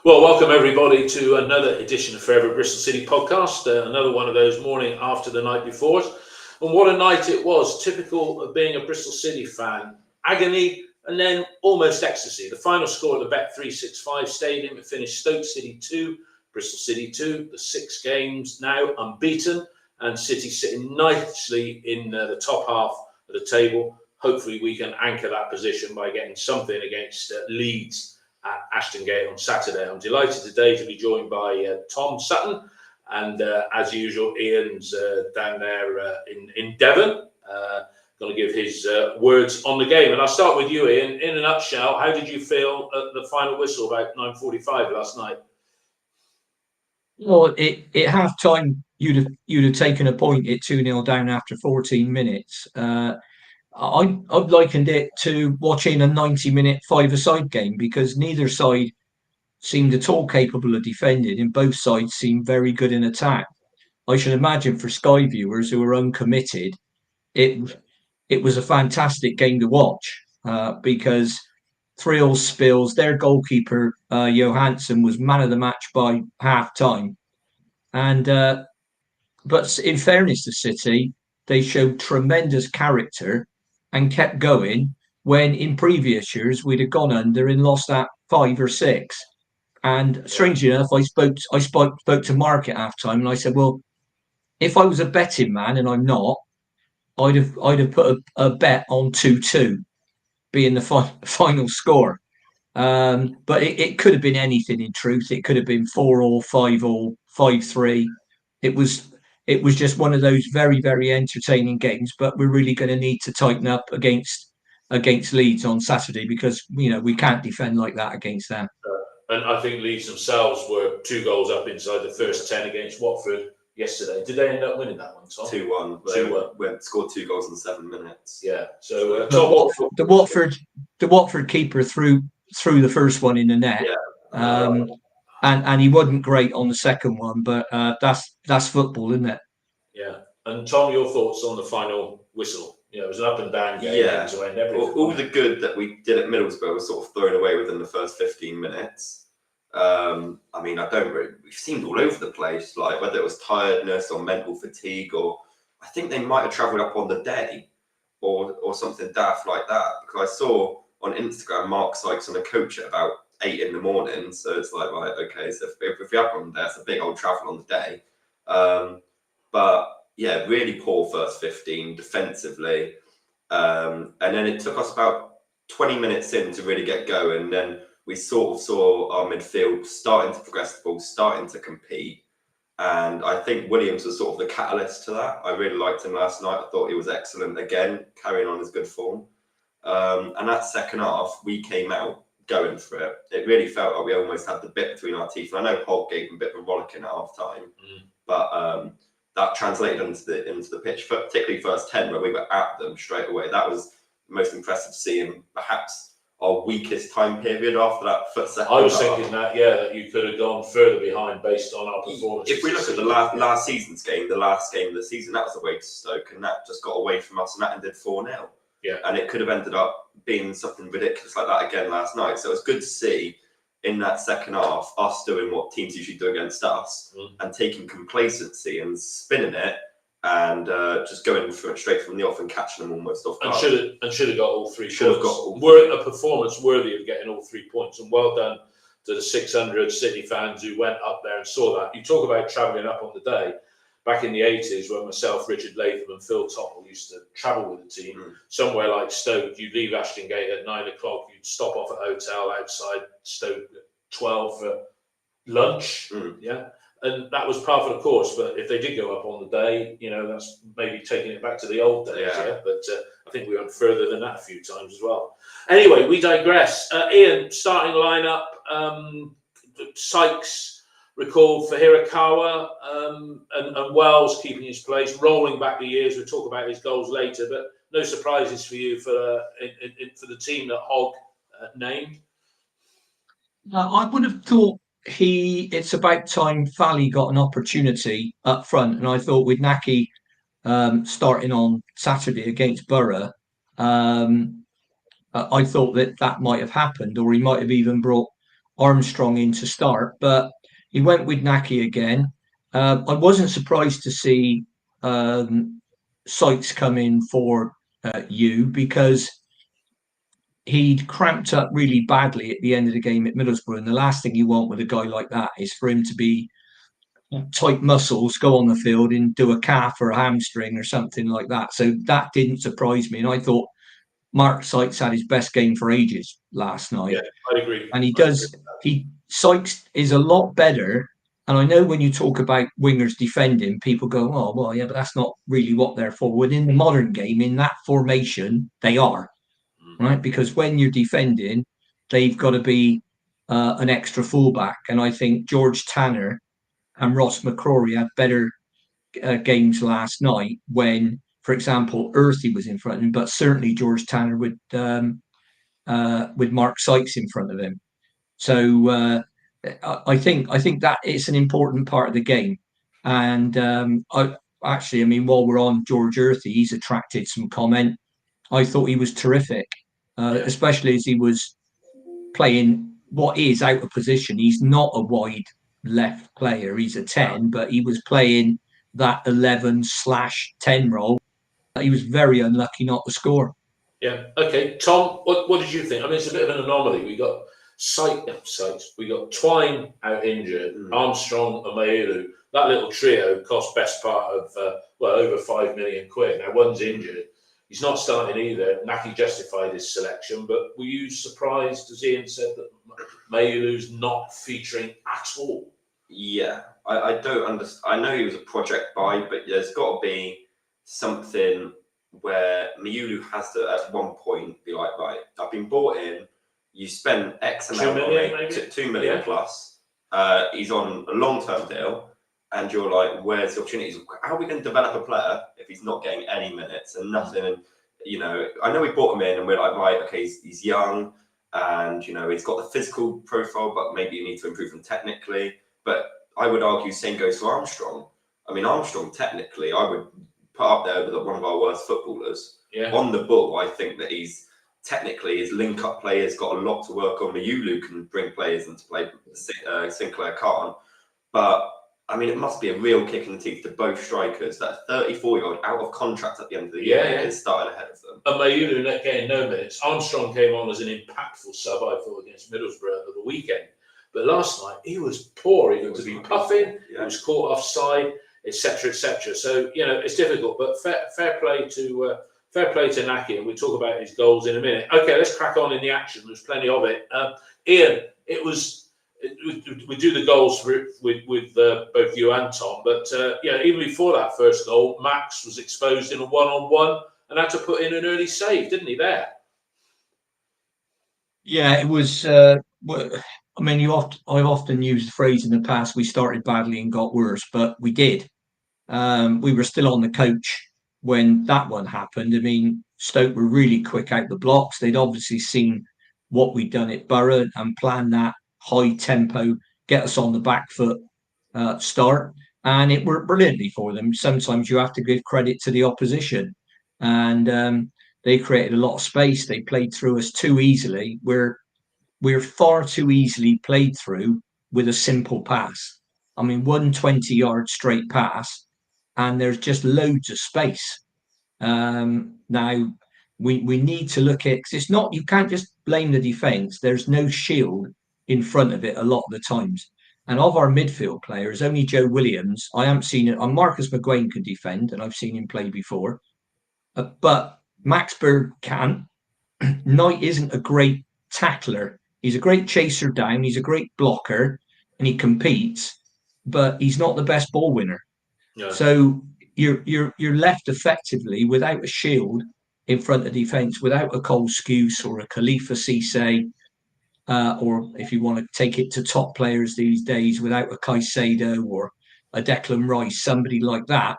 Well, welcome everybody to another edition of Forever Bristol City podcast. Another one of those morning after the night before. And what a night it was, typical of being a Bristol City fan. Agony and then almost ecstasy. The final score at the Bet365 Stadium, it finished Stoke City 2, Bristol City 2. The 6 games now unbeaten, and City sitting nicely in the top half of the table. Hopefully we can anchor that position by getting something against Leeds at Ashton Gate on Saturday. I'm delighted today to be joined by Tom Sutton, and as usual, Ian's down there in Devon, going to give his words on the game. And I'll start with you, Ian. In a nutshell, how did you feel at the final whistle about 9:45 last night? Well, at half time, you'd have taken a point at 2-0 down after 14 minutes. I've likened it to watching a 90-minute five-a-side game because neither side seemed at all capable of defending, and both sides seemed very good in attack. I should imagine for Sky viewers who are uncommitted, it it was a fantastic game to watch because thrills, spills. Their goalkeeper Johansson was man of the match by half time, and but in fairness to City, they showed tremendous character and kept going when in previous years we'd have gone under and lost that 5 or 6. And strangely enough, I spoke to Mark at halftime and I said, well, if I was a betting man and I'm not, I'd have put a bet on 2-2 being the final score. But it could have been anything in truth. It could have been 4-4, 5-4, 5-3. It was it was just one of those very, very entertaining games. But we're really going to need to tighten up against Leeds on Saturday because we can't defend like that against them. And I think Leeds themselves were 2 goals up inside the first 10 against Watford yesterday. Did they end up winning that one, Tom? 2-1. They scored 2 goals in 7 minutes. Yeah. So The Watford keeper threw the first one in the net. Yeah. And he wasn't great on the second one, but that's football, isn't it? Yeah. And Tom, your thoughts on the final whistle? It was an up and down game. Yeah. To end everything. All the good that we did at Middlesbrough was sort of thrown away within the first 15 minutes. We seemed all over the place, like whether it was tiredness or mental fatigue, or I think they might have travelled up on the day or something daft like that. Because I saw on Instagram Mark Sykes on a coach at about 8 in the morning. So it's like, right, okay, so if we have one there, it's a big old travel on the day. But yeah, really poor first 15 defensively. And then it took us about 20 minutes in to really get going. And then we sort of saw our midfield starting to progress the ball, starting to compete. And I think Williams was sort of the catalyst to that. I really liked him last night. I thought he was excellent again, carrying on his good form. And that second half, we came out going for it. It really felt like we almost had the bit between our teeth. And I know Hogg gave him a bit of a rollicking at half time, but that translated into the pitch, particularly first 10, where we were at them straight away. That was most impressive to see him, perhaps our weakest time period after that second I was thinking that you could have gone further behind based on our performance. If we look at the last season's game, the last game of the season, that was away to Stoke, and that just got away from us, and that ended 4-0. Yeah. And it could have ended up being something ridiculous like that again last night. So it's good to see in that second half us doing what teams usually do against us and taking complacency and spinning it and just going for it straight from the off and catching them almost off guard. And should have got all 3 Should have points. got a performance worthy of getting all 3 points. And well done to the 600 City fans who went up there and saw that. You talk about travelling up on the day. Back in the 80s, when myself, Richard Latham and Phil Tottle used to travel with the team, somewhere like Stoke, you'd leave Ashton Gate at 9 o'clock, you'd stop off at a hotel outside Stoke at 12 for lunch. Yeah. And that was par for the course. But if they did go up on the day, that's maybe taking it back to the old days. Yeah. But I think we went further than that a few times as well. Anyway, we digress. Ian, starting lineup, Sykes recalled for Hirakawa and Wells keeping his place, rolling back the years. We'll talk about his goals later, but no surprises for you for the team that Hogg named. I would have thought it's about time Fally got an opportunity up front, and I thought with Nahki starting on Saturday against Borough, I thought that might have happened, or he might have even brought Armstrong in to start, but he went with Nahki again. I wasn't surprised to see Sykes come in for you, because he'd cramped up really badly at the end of the game at Middlesbrough, and the last thing you want with a guy like that is for him to be tight muscles, go on the field and do a calf or a hamstring or something like that. So that didn't surprise me, and I thought Mark Sykes had his best game for ages last night. Yeah, I'd agree. And he does. Sykes is a lot better. And I know when you talk about wingers defending, people go, "Oh, well, yeah, but that's not really what they're for." Within the modern game, in that formation, they are, right? Because when you're defending, they've got to be an extra fullback. And I think George Tanner and Ross McCrory had better games last night when, for example, Earthy was in front of him, but certainly George Tanner with Mark Sykes in front of him. So I think that it's an important part of the game. And while we're on George Earthy, he's attracted some comment. I thought he was terrific, especially as he was playing what is out of position. He's not a wide left player. He's a 10, but he was playing that 11/10 role. He was very unlucky not to score. Yeah. Okay, Tom, what did you think? I mean, it's a bit of an anomaly. We got Sykes, we got Twine out injured, Armstrong and Mayulu. That little trio cost best part of over £5 million. Now one's injured. He's not starting either. Nahki justified his selection, but were you surprised, as Ian said, that Mayulu's not featuring at all? Yeah, I don't understand. I know he was a project buy, but there's got to be something where Mayulu has to, at one point, be like, right, I've been bought in, you spend X amount on me, 2 million plus, he's on a long-term deal, and you're like, where's the opportunities? How are we going to develop a player if he's not getting any minutes and nothing? And, I know we bought him in and we're like, right, okay, he's young and, he's got the physical profile, but maybe you need to improve him technically. But I would argue same goes for Armstrong. I mean, Armstrong, technically, I would put up there with one of our worst footballers. Yeah. On the ball, I think that he's technically, his link-up player's got a lot to work on. Mayulu can bring players into play, Sinclair can't. But, I mean, it must be a real kick in the teeth to both strikers that 34-year-old out of contract at the end of the year is starting ahead of them. And Mayulu not getting no minutes. Armstrong came on as an impactful sub, I thought, against Middlesbrough at the weekend. But last night, he was poor. He looked to be puffing. He was caught offside, etc., etc. So, it's difficult. But fair play to Nahki, and we'll talk about his goals in a minute. Okay, let's crack on in the action. There's plenty of it. Ian, we do the goals with both you and Tom, but even before that first goal, Max was exposed in a one-on-one and had to put in an early save, didn't he? There. Yeah, it was. I mean, I've often used the phrase in the past, we started badly and got worse, but we did. We were still on the coach when that one happened. I mean, Stoke were really quick out the blocks. They'd obviously seen what we'd done at Borough and planned that high tempo, get us on the back foot start. And it worked brilliantly for them. Sometimes you have to give credit to the opposition. And they created a lot of space. They played through us too easily. We're far too easily played through with a simple pass. I mean, 120-yard straight pass, and there's just loads of space. Now, we need to look at, because it's not, you can't just blame the defence. There's no shield in front of it a lot of the times. And of our midfield players, only Joe Williams, I haven't seen it. Marcus McGuane can defend, and I've seen him play before. But Max Berg can't. Knight isn't a great tackler. He's a great chaser down. He's a great blocker, and he competes, but he's not the best ball winner. No. So you're left effectively without a shield in front of defence, without a Cole Skuse or a Khalifa Cisse, or if you want to take it to top players these days, without a Caicedo or a Declan Rice, somebody like that,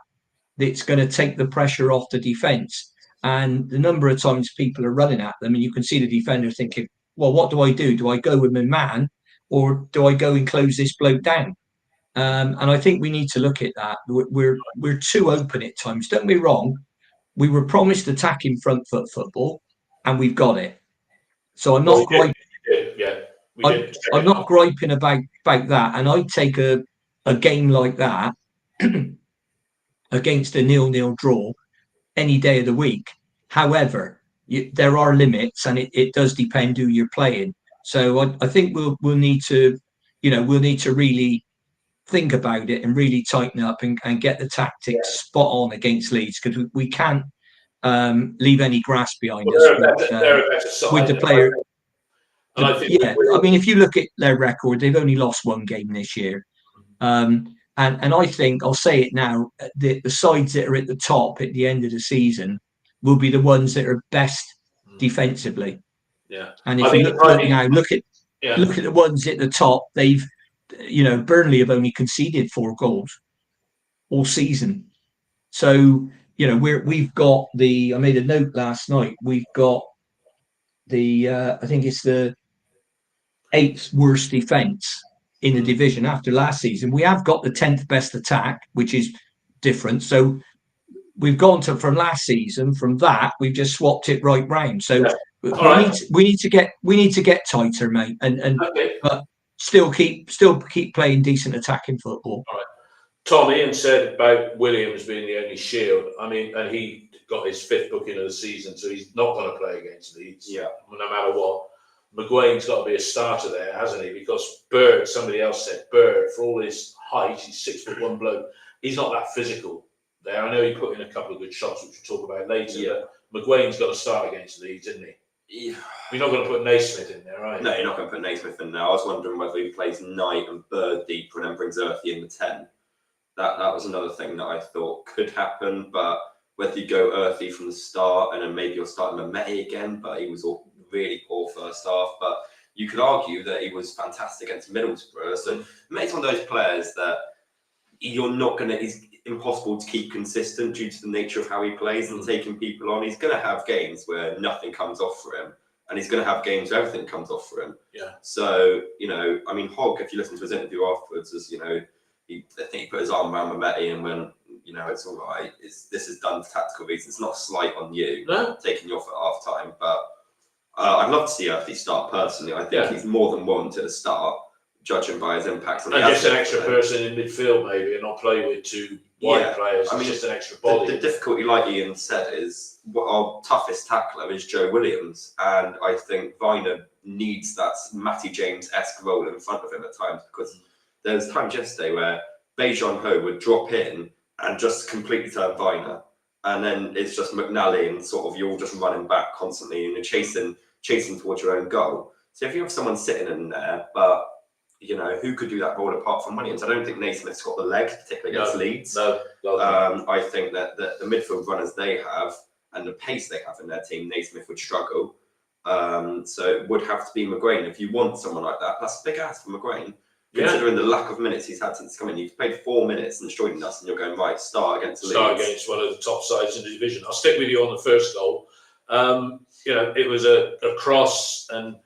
that's going to take the pressure off the defence. And the number of times people are running at them, and you can see the defender thinking, well, what do? Do I go with my man, or do I go and close this bloke down? And I think we need to look at that. We're too open at times. Don't be wrong. We were promised attacking front foot football, and we've got it. So I'm not quite. Yeah. I'm not griping about that, and I'd take a game like that against a 0-0 draw any day of the week. However, there are limits, and it does depend who you're playing. So I think we'll need to, we'll need to really think about it and really tighten up and get the tactics spot on against Leeds, because we can't leave any grass behind us with the player. I mean, if you look at their record, they've only lost one game this year. And I think, I'll say it now, the sides that are at the top at the end of the season will be the ones that are best defensively. Yeah. And if you look at the ones at the top, they've, Burnley have only conceded 4 goals all season. So, we've got I made a note last night, we've got I think it's the 8th worst defence in the division after last season. We have got the 10th best attack, which is different. So we've gone from last season, from that, we've just swapped it right round. So we need to get tighter, mate, but still keep playing decent attacking football. All right. Tom, Ian said about Williams being the only shield. I mean, and he got his 5th booking of the season, so he's not going to play against Leeds, no matter what. McGuane's got to be a starter there, hasn't he? Because Bird, somebody else said, Bird, for all his height, he's 6'1" bloke. He's not that physical there. I know he put in a couple of good shots, which we'll talk about later. But McGuane's got to start against Leeds, isn't he? Yeah. You're not going to put Naismith in there, right? No, you're not going to put Naismith in there. I was wondering whether he plays Knight and Bird deeper and then brings Earthy in the 10. That was another thing that I thought could happen, but whether you go Earthy from the start and then maybe you're starting Mehmeti again, but he was really poor first half. But you could argue that he was fantastic against Middlesbrough. So Mehmeti's one of those players that he's impossible to keep consistent due to the nature of how he plays and taking people on. He's going to have games where nothing comes off for him, and he's going to have games where everything comes off for him. Yeah. So, I mean, Hogg, if you listen to his interview afterwards, I think he put his arm around Mehmeti and went, it's all right. This is done for tactical reasons. It's not a slight on you, taking you off at half time. But I'd love to see Earthy start personally. I think he's more than warranted to start, judging by his impact. And just an extra person in midfield, maybe, and not play with 2 wide players. I mean, just an extra body. The difficulty, like Ian said, is our toughest tackler is Joe Williams. And I think Viner needs that Matty James-esque role in front of him at times, because there was times yesterday where Bejon Ho would drop in and just completely turn Viner. And then it's just McNally and sort of you're all just running back constantly and you're chasing towards your own goal. So if you have someone sitting in there, but who could do that role apart from Williams? I don't think Naismith's got the leg, particularly against Leeds. No. I think that the midfield runners they have and the pace they have in their team, Naismith would struggle. So it would have to be McGuane. If you want someone like that, that's a big ask for McGuane. Considering the lack of minutes he's had since coming, you've played 4 minutes and joining us, and you're going right. Start against Leeds. Start against one of the top sides in the division. I'll stick with you on the first goal. It was a cross and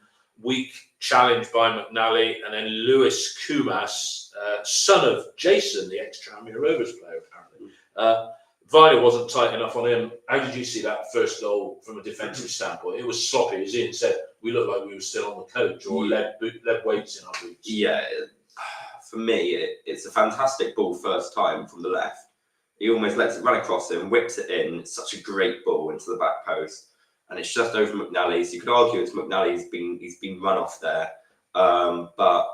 weak challenge by McNally, and then Lewis Kumas, son of Jason, the ex-Tranmere Rovers player, apparently. Viner wasn't tight enough on him. How did you see that first goal from a defensive standpoint? It was sloppy, as Ian said. We looked like we were still on the coach or lead weights in our boots. Yeah, for me, it's a fantastic ball first time from the left. He almost lets it run across him, whips it in. It's such a great ball into the back post. And it's just over McNally. So you could argue it's McNally, he's been run off there. But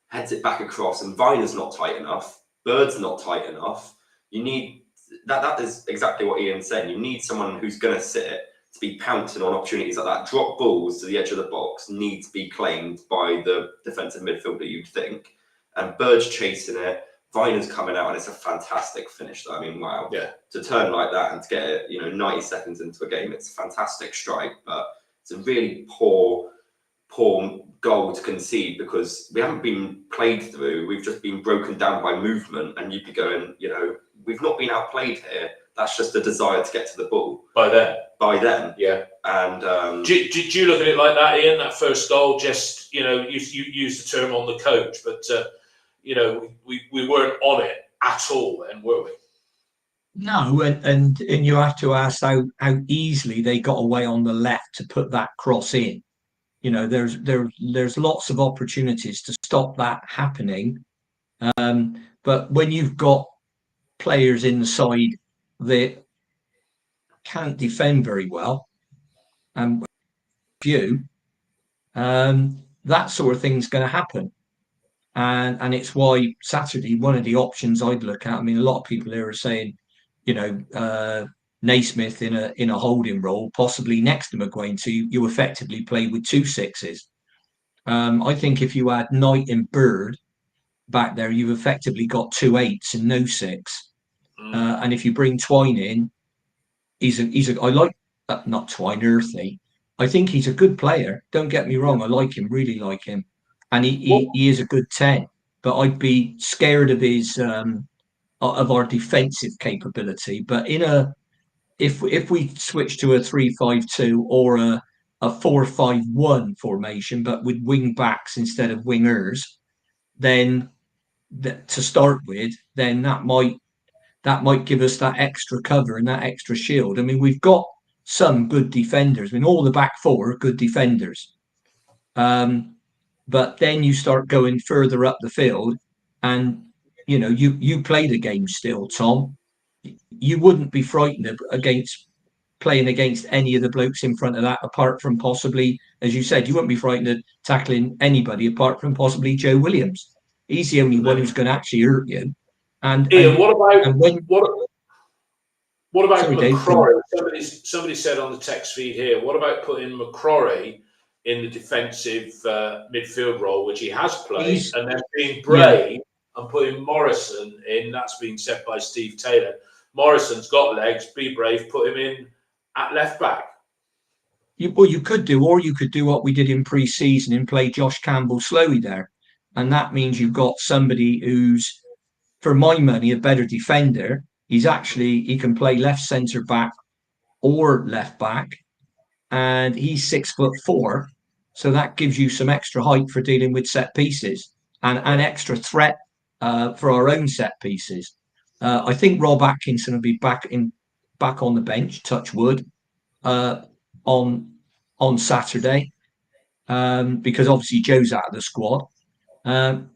heads it back across, and Viner's not tight enough. Bird's not tight enough. You need... That is exactly what Ian's saying. You need someone who's going to sit to be pouncing on opportunities like that. Drop balls to the edge of the box need to be claimed by the defensive midfielder, you'd think. And Bird's chasing it. Viner's coming out, and it's a fantastic finish. I mean, wow. Yeah. To turn like that and to get it, 90 seconds into a game, it's a fantastic strike. But it's a really poor goal to concede because we haven't been played through. We've just been broken down by movement, and you'd be going, we've not been outplayed here. That's just a desire to get to the ball. By them. Yeah. And did you look at it like that, Ian? That first goal, just you used the term on the coach, but we weren't on it at all, then, were we? No, and you have to ask how easily they got away on the left to put that cross in. You know, there's lots of opportunities to stop that happening. But when you've got players in the side that can't defend very well, and few, that sort of thing's going to happen. And it's why Saturday, one of the options I'd look at. I mean, a lot of people here are saying, you know, Naismith in a holding role, possibly next to McGuane, so you effectively play with 2 6s. I think if you add Knight and Bird back there, you've effectively got 2 8s and no 6. And if you bring Twine in, I like not Twine, Earthy. I think he's a good player. Don't get me wrong, I like him, really like him, and he is a good 10. But I'd be scared of his of our defensive capability. But if we switch to a 3-5-2 or a 4-5-1 formation, but with wing backs instead of wingers, then to start with, then that might give us that extra cover and that extra shield. I mean, we've got some good defenders. I mean, all the back 4 are good defenders. But then you start going further up the field, and you know, you play the game still, Tom. You wouldn't be frightened against playing against any of the blokes in front of that, apart from possibly, as you said, you wouldn't be frightened of tackling anybody apart from possibly Joe Williams. He's the only one who's going to actually hurt you. And Ian, what about Sorry, McCrory? Somebody said on the text feed here, what about putting McCrory in the defensive midfield role, which he has played, and then being brave and putting Morrison in? That's been said by Steve Taylor. Morrison's got legs, be brave, put him in at left back. You could do what we did in pre-season and play Josh Campbell slowly there. And that means you've got somebody who's, for my money, a better defender. He can play left centre back or left back, and he's 6'4", so that gives you some extra height for dealing with set pieces and an extra threat for our own set pieces. I think Rob Atkinson will be back on the bench, touch wood, on Saturday, because obviously Joe's out of the squad.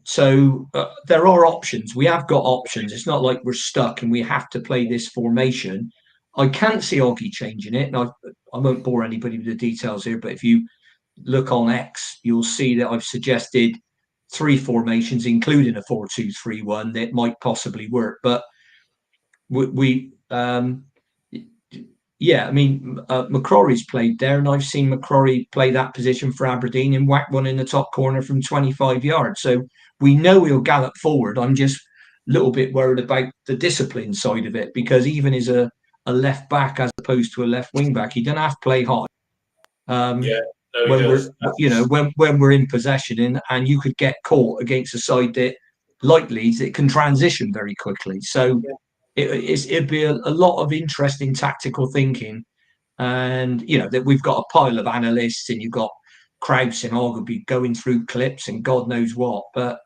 So there are options. We have got options. It's not like we're stuck and we have to play this formation. I can't see Oggy changing it. And I won't bore anybody with the details here, but if you look on X, you'll see that I've suggested 3 formations, including a 4-2-3-1, that might possibly work. But I mean, McCrory's played there, and I've seen McCrory play that position for Aberdeen and whack one in the top corner from 25 yards. So we know he'll gallop forward. I'm just a little bit worried about the discipline side of it, because even as a left back as opposed to a left wing back, he doesn't have to play high. When we're in possession, and you could get caught against a side that, like Leeds, it can transition very quickly. So it'd be a lot of interesting tactical thinking, and you know that we've got a pile of analysts, and you've got Krause and Ogilvy going through clips and God knows what. But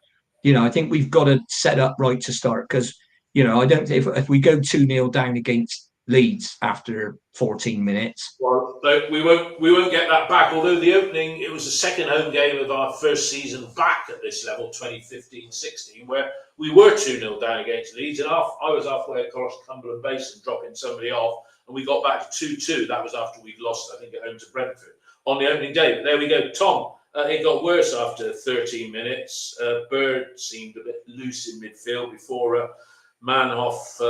you know, I think we've got to set up right to start, because you know, I don't think if we go 2-0 down against Leeds after 14 minutes. Well, we won't get that back. Although it was the second home game of our first season back at this level, 2015-16, where we were 2-0 down against Leeds, and I was halfway across Cumberland Basin dropping somebody off, and we got back to 2-2. That was after we'd lost, I think, at home to Brentford on the opening day. But there we go. Tom, it got worse after 13 minutes. Bird seemed a bit loose in midfield before Manhoff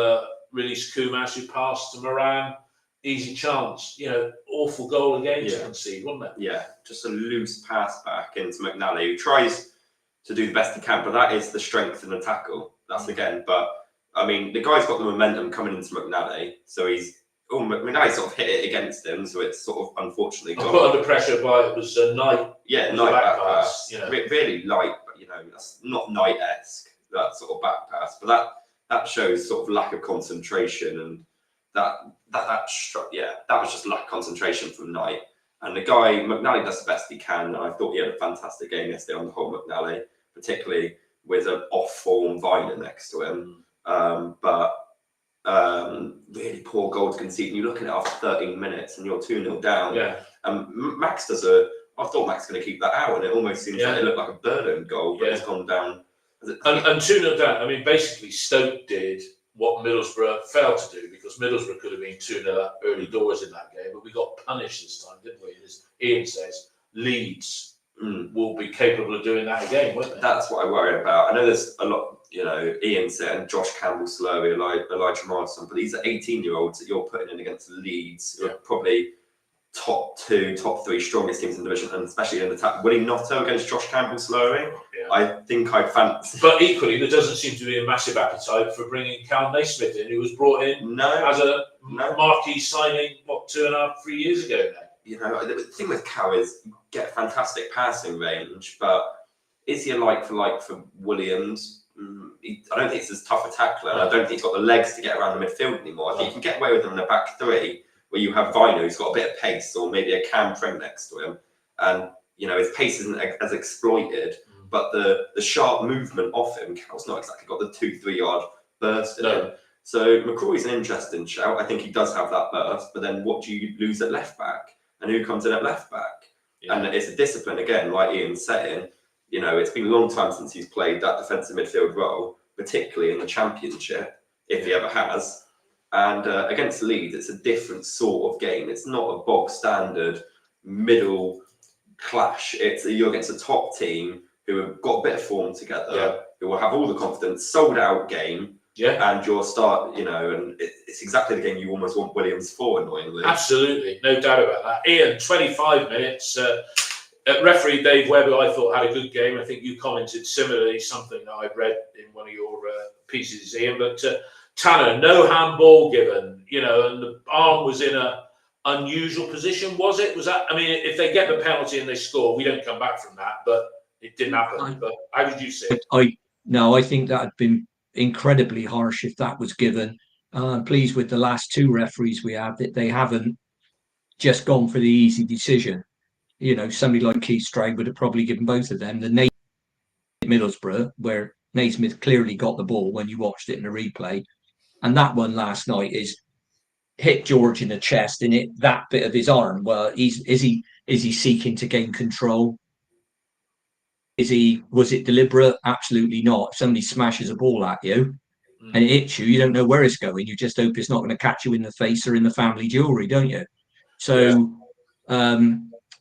released Kumas, who passed to Moran. Easy chance, awful goal again to concede, wasn't it? Yeah, just a loose pass back into McNally, who tries to do the best he can, but that is the strength in the tackle. That's again, but I mean, the guy's got the momentum coming into McNally, so McNally sort of hit it against him, so it's sort of unfortunately put under pressure by it was Knight. Yeah, Knight back pass. Really light, but that's not Knight-esque, that sort of back pass, but that shows sort of lack of concentration, and that was just lack of concentration from Knight. And the guy, McNally, does the best he can. And I thought he had a fantastic game yesterday on the whole, McNally, particularly with an off-form Viner next to him. But really poor goal to concede. And you're looking at after 13 minutes and you're 2-0 down. Yeah. Max does a I thought Max was going to keep that out, and it almost seems like it looked like a Burnham goal, but it's gone down. And 2-0 down. I mean, basically, Stoke did what Middlesbrough failed to do, because Middlesbrough could have been 2-0 up early doors in that game, but we got punished this time, didn't we? As Ian says, Leeds will be capable of doing that again, won't they? That's what I worry about. I know there's a lot, Ian said, and Josh Campbell Slurry, Elijah Morrison, but these are 18-year-olds that you're putting in against Leeds, who are probably top 2, top 3 strongest teams in the division, and especially in the attack. Willie Notto against Josh Campbell Slurry. I think I'd fancy. But equally, there doesn't seem to be a massive appetite for bringing Cal Naismith in, who was brought in as a marquee signing, 2.5, 3 years ago now. The thing with Cal is you get fantastic passing range, but is he a like for like for Williams? I don't think it's as tough a tackler, and I don't think he's got the legs to get around the midfield anymore. I think you can get away with him in the back 3, where you have Vino, who's got a bit of pace, or maybe a Cam Prem next to him, and his pace isn't as exploited, but the sharp movement off him, Cal's not exactly got the 2-3 yard burst in him. So McCrory's an interesting shout. I think he does have that burst, but then what do you lose at left back, and who comes in at left back? And it's a discipline again, like Ian's saying. It's been a long time since he's played that defensive midfield role, particularly in the Championship, if he ever has. And against Leeds, it's a different sort of game. It's not a bog standard middle clash. You're against a top team who have got a bit of form together, who will have all the confidence, sold out game. And you'll start, and it's exactly the game you almost want Williams for, annoyingly. Absolutely, no doubt about that. Ian, 25 minutes. Referee Dave Webber, I thought, had a good game. I think you commented similarly, something that I'd read in one of your pieces, Ian. But Tanner, no handball given, and the arm was in a unusual position. Was that? I mean, if they get the penalty and they score, we don't come back from that. But it didn't happen. But how did you see it? I think that had been incredibly harsh if that was given. I'm pleased with the last 2 referees we have that they haven't just gone for the easy decision. Somebody like Keith Stroud would have probably given both of them. The Middlesbrough, where Naismith clearly got the ball when you watched it in the replay, and that one last night is hit George in the chest, and that bit of his arm. Well, is he seeking to gain control? Was it deliberate? Absolutely not. If somebody smashes a ball at you and it hits you, you don't know where it's going. You just hope it's not going to catch you in the face or in the family jewelry, don't you? So,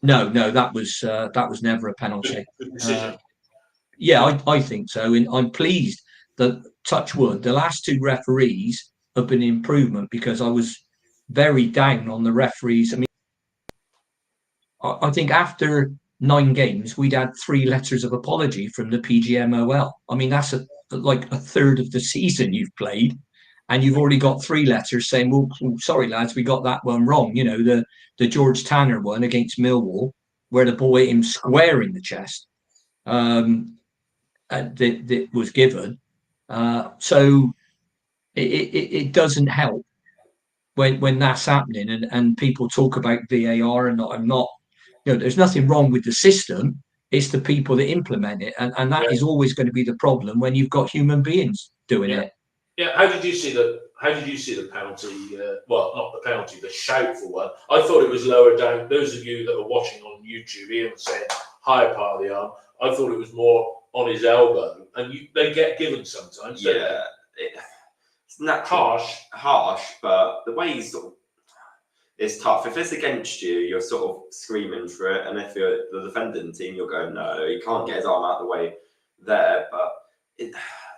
no, that was never a penalty. I think so, and I'm pleased that, touch wood, the last 2 referees have been an improvement, because I was very down on the referees. I mean, I think after 9 games, we'd had 3 letters of apology from the PGMOL. I mean, that's like a third of the season you've played, and you've already got 3 letters saying, well, sorry, lads, we got that one wrong. The George Tanner one against Millwall, where the ball hit him square in the chest, that was given. So it doesn't help when that's happening, and people talk about VAR, and I'm not, there's nothing wrong with the system. It's the people that implement it, and that is always going to be the problem when you've got human beings doing it. Yeah, how did you see the penalty? Well, not the penalty, the shout for one. I thought it was lower down. Those of you that are watching on YouTube, Ian was saying higher part of the arm. I thought it was more on his elbow, and they get given sometimes. It's not harsh, but the way he's it's tough. If it's against you, you're sort of screaming for it, and if you're the defending team, you're going, no, he can't get his arm out of the way there. But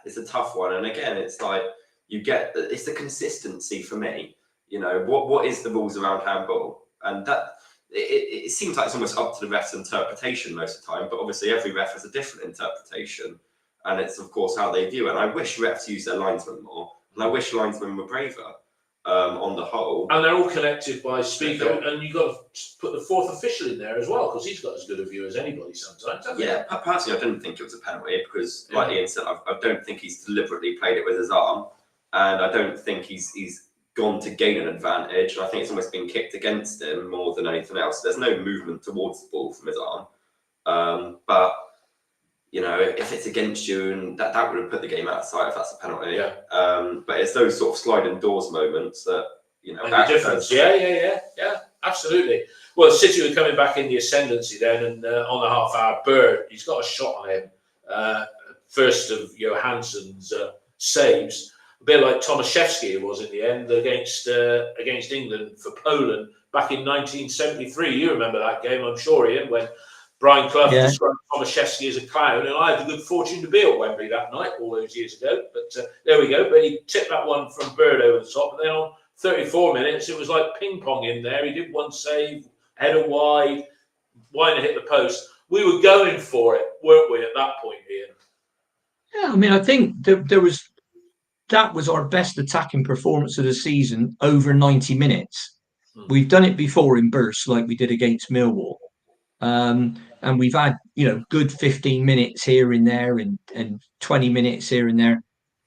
it's a tough one, and again, it's like it's the consistency for me. What is the rules around handball, and that it seems like it's almost up to the ref's interpretation most of the time. But obviously, every ref has a different interpretation, and it's of course how they view it. And I wish refs use their linesmen more, and I wish linesmen were braver. On the whole, and they're all connected by speaker, and you've got to put the 4th official in there as well, because he's got as good a view as anybody sometimes. Personally, I didn't think it was a penalty, because, like Ian said, I don't think he's deliberately played it with his arm, and I don't think he's gone to gain an advantage. I think it's almost been kicked against him more than anything else. There's no movement towards the ball from his arm, but if it's against you, and that would have put the game out of sight if that's a penalty. But it's those sort of sliding doors moments that the difference. Yeah, absolutely. Well, City were coming back in the ascendancy then, and on the half-hour, Bird, he's got a shot on him. First of Johansson's saves, a bit like Tomaszewski was in the end against England for Poland back in 1973. You remember that game, I'm sure, Ian, when Brian Clough described Tomaszewski as a clown, and I had the good fortune to be at Wembley that night all those years ago. But there we go. But he tipped that one from Bird over the top, and then on 34 minutes, it was like ping pong in there. He did one save, header wide, to hit the post. We were going for it, weren't we, at that point, Ian? Yeah, I mean, I think that was our best attacking performance of the season over 90 minutes. We've done it before in bursts, like we did against Millwall. And we've had, good 15 minutes here and there and 20 minutes here and there.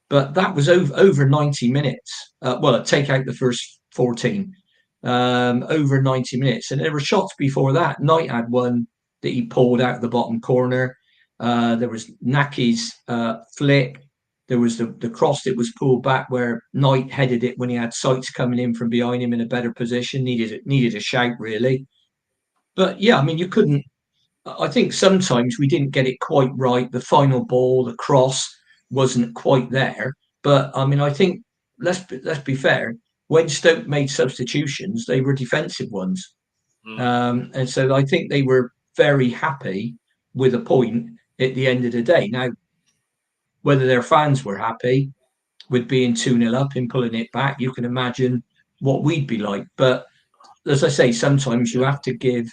But that was over 90 minutes. Take out the first 14. Over 90 minutes. And there were shots before that. Knight had one that he pulled out of the bottom corner. There was Nahki's flick. There was the cross that was pulled back where Knight headed it when he had Sykes coming in from behind him in a better position. Needed a shout, really. But yeah, I mean, you couldn't. I think sometimes we didn't get it quite right. The final ball, the cross wasn't quite there. But I mean, I think let's be fair. When Stoke made substitutions, they were defensive ones, and so I think they were very happy with a point at the end of the day. Now, whether their fans were happy with being 2-0 up and pulling it back, you can imagine what we'd be like. But as I say, sometimes you have to give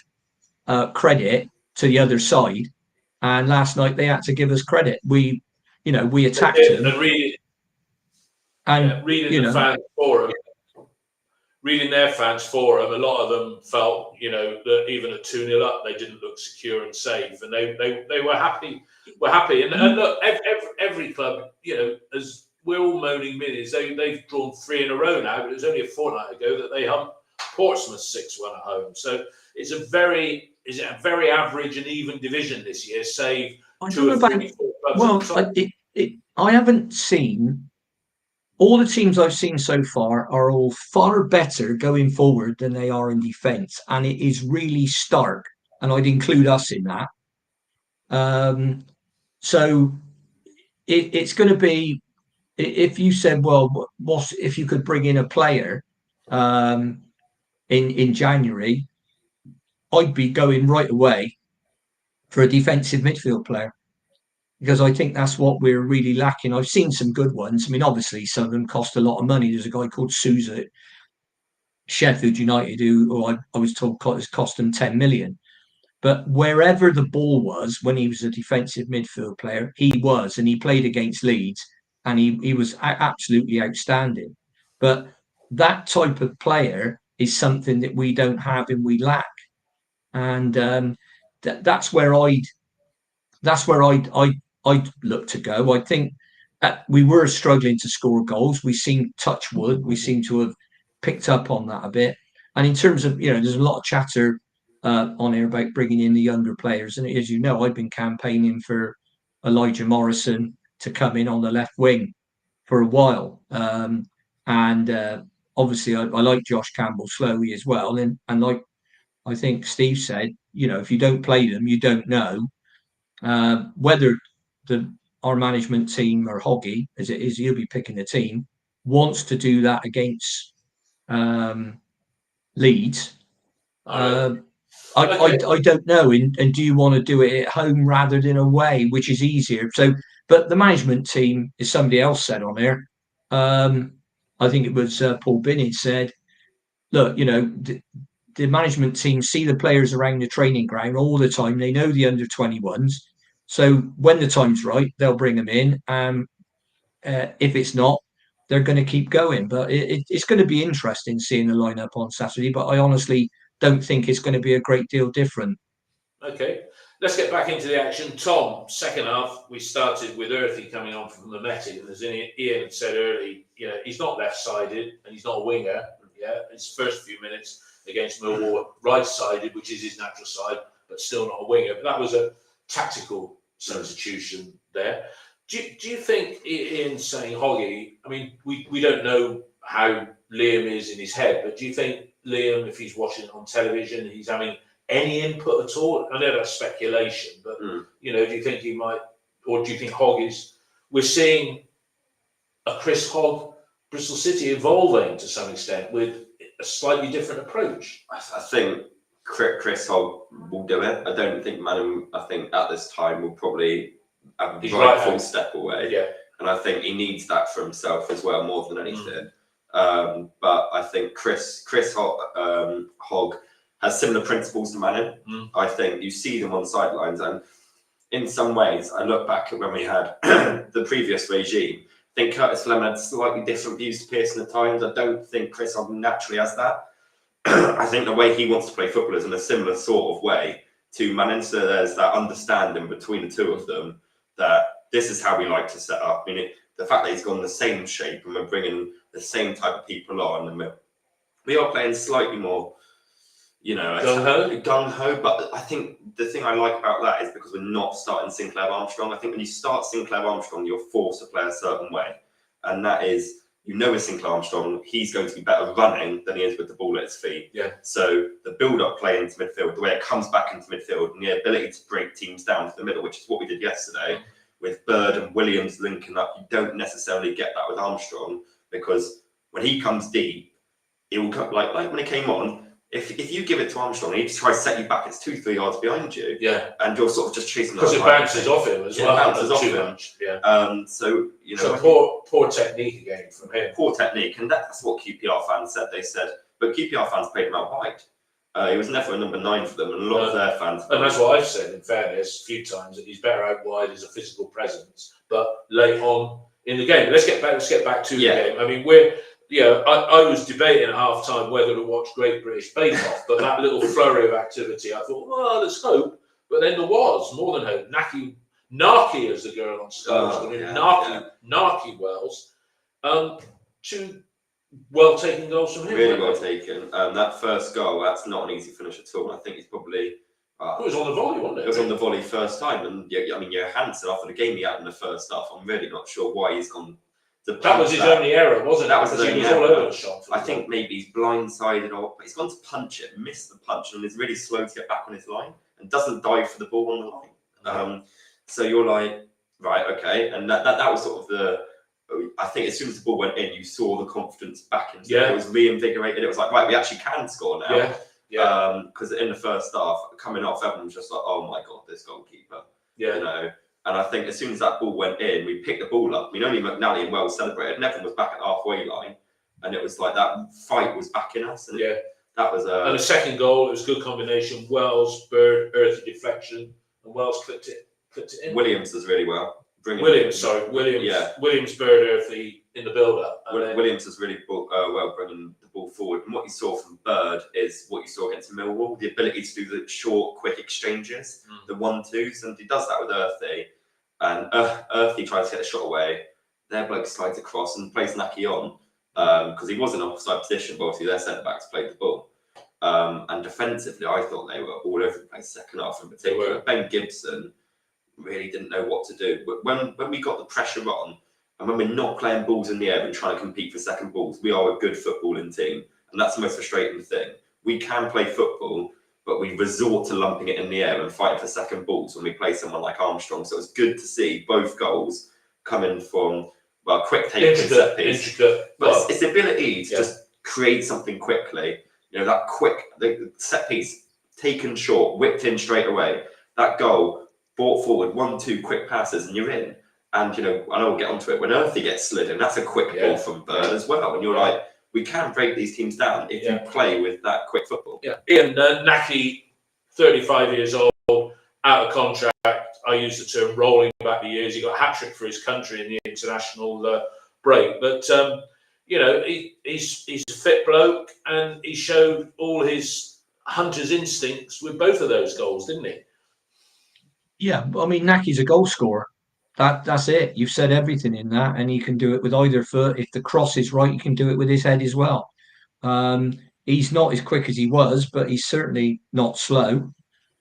credit to the other side, and last night they had to give us credit. We attacked them. And reading the fans forum, reading their fans forum, a lot of them felt, that even at 2-0 up, they didn't look secure and safe, and they were happy. And look, every club, as we're all moaning millions, they've drawn 3 in a row now, but it was only a fortnight ago that they humped Portsmouth 6-1 at home. So it's a very average and even division this year, save 2 or 3 clubs. Well, I haven't seen. All the teams I've seen so far are all far better going forward than they are in defence, and it is really stark. And I'd include us in that. So it's going to be, if you said, well, what if you could bring in a player in January, I'd be going right away for a defensive midfield player, because I think that's what we're really lacking. I've seen some good ones. I mean, obviously, some of them cost a lot of money. There's a guy called Sousa at Sheffield United who I was told cost them 10 million. But wherever the ball was when he was a defensive midfield player, he was, and he played against Leeds, and he was absolutely outstanding. But that type of player is something that we don't have and we lack. And that's where I'd look to go. I think we were struggling to score goals. We seem, touch wood, we seem to have picked up on that a bit. And in terms of, there's a lot of chatter on here about bringing in the younger players. And as you know, I've been campaigning for Elijah Morrison to come in on the left wing for a while. Obviously, I like Josh Campbell-Slowey as well. And like I think Steve said, if you don't play them, you don't know whether our management team, or Hoggy, as it is, he'll be picking the team, wants to do that against Leeds. I don't know. And do you want to do it at home rather than away, which is easier? So, but the management team, as somebody else said on here, I think it was Paul Binney said, look, the management team see the players around the training ground all the time. They know the under 21s. So when the time's right, they'll bring them in. If it's not, they're going to keep going. But it's going to be interesting seeing the lineup on Saturday. But I honestly don't think it's going to be a great deal different. Okay, let's get back into the action. Tom, second half, we started with Earthy coming on from the Met, and as Ian had said early, he's not left-sided and he's not a winger. Yeah, his first few minutes against Millwall, right-sided, which is his natural side, but still not a winger. But that was a tactical substitution there. Do you think, in saying Hoggy, I mean, we don't know how Liam is in his head, but do you think Liam, if he's watching it on television, he's having any input at all? I know that's speculation, but you know, do you think he might, or do you think Hogg is? We're seeing a Chris Hogg Bristol City evolving to some extent with a slightly different approach. I think Chris Hogg will do it. I don't think Manham, I think at this time will probably have a rightful step away. Yeah. And I think he needs that for himself as well, more than anything. But I think Chris Hogg has similar principles to Manham. I think you see them on sidelines, and in some ways, I look back at when we had the previous regime. I think Curtis Fleming had slightly different views to Pearson at times. I don't think Chris Hogg naturally has that. I think the way he wants to play football is in a similar sort of way to Manham. So there's that understanding between the two of them that this is how we like to set up. I mean, the fact that he's gone the same shape and we're bringing the same type of people on, and we are playing slightly more, you know, gung-ho. But I think the thing I like about that is because we're not starting Sinclair Armstrong. I think when you start Sinclair Armstrong, you're forced to play a certain way. And that is, you know, with Sinclair Armstrong, he's going to be better running than he is with the ball at his feet. Yeah. So the build-up play into midfield, the way it comes back into midfield, and the ability to break teams down to the middle, which is what we did yesterday, with Bird and Williams linking up, you don't necessarily get that with Armstrong, because when he comes deep, he will come, like when he came on, if you give it to Armstrong, he just tries to set you back, it's 2-3 yards behind you. Yeah. And you're sort of just chasing because it bounces off him as well. Bounces off too him. much. Yeah. So, you know. So poor technique again from him. Poor technique. And that's what QPR fans said. They said, but QPR fans played him out wide. He was never a number 9 for them, and a lot of their fans. And that's what I've said, in fairness, a few times, that he's better out wide as a physical presence, but late on in the game. Let's get back to the game. I mean, I was debating at half time whether to watch Great British Bake Off, but that little flurry of activity, I thought, well, let's hope. But then there was more than hope. Nahki, as the girl on stage, Nahki Wells. 2 well taken goals from him. Really well taken. That first goal, that's not an easy finish at all. I think he's probably. It was on the volley, wasn't it? It was on the volley first time, and I mean, Johansson after the game he had in the first half. I'm really not sure why he's gone. That was his only error, wasn't it? That was his only error. All over the shot. I think maybe he's blindsided, or he's gone to punch it, missed the punch, and is really slow to get back on his line, and doesn't dive for the ball on the line. So you're like, right, okay, and that was sort of the. I think as soon as the ball went in, you saw the confidence back into it. It was reinvigorated. It was like, right, we actually can score now. Because in the first half, coming off, everyone was just like, oh my God, this goalkeeper. You know. And I think as soon as that ball went in, we picked the ball up. I mean, only McNally and Wells celebrated. And everyone was back at the halfway line. And it was like that fight was back in us. And that was And the second goal, it was a good combination. Wells, Bird, Earthy deflection. And Wells clipped it in. Williams does really well. Williams, Bird, Earthy in the build-up. Williams is really well bringing the ball forward. And what you saw from Bird is what you saw against Millwall, the ability to do the short, quick exchanges, the 1-2s, and he does that with Earthy. And Earthy tries to get a shot away. Their bloke slides across and plays Nahki on because he was in offside position, but obviously their centre-backs played the ball. And defensively, I thought they were all over the place second half in particular. Ben Gibson really didn't know what to do. But when we got the pressure on, and when we're not playing balls in the air and trying to compete for second balls, we are a good footballing team. And that's the most frustrating thing. We can play football, but we resort to lumping it in the air and fighting for second balls when we play someone like Armstrong. So it's good to see both goals coming from, quick take and set piece. But it's the ability to just create something quickly. You know, that the set piece taken short, whipped in straight away. That goal, brought forward, 1-2 quick passes, and you're in. And, you know, I know we'll get onto it. When Earthy gets slid in, that's a quick ball from Bird as well. And you're like, we can break these teams down if you play with that quick football. Ian Nahki, 35 years old, out of contract. I use the term rolling back the years. He got a hat-trick for his country in the international break. But, you know, he's a fit bloke, and he showed all his hunter's instincts with both of those goals, didn't he? Yeah, I mean, Nahki's a goal scorer. That's it. You've said everything in that, and he can do it with either foot. If the cross is right, he can do it with his head as well. He's not as quick as he was, but he's certainly not slow.